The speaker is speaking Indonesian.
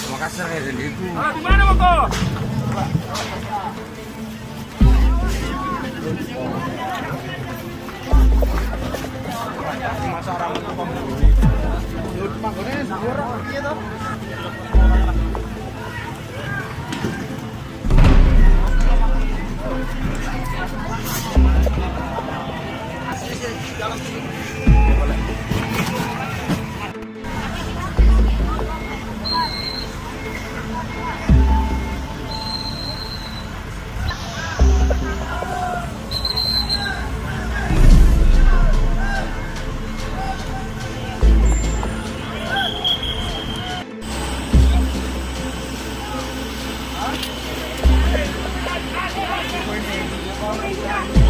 Makassar ya dan itu. Di mana Moko? Masa orang itu panggonnya sahur iya toh. Dalam sini. Huh?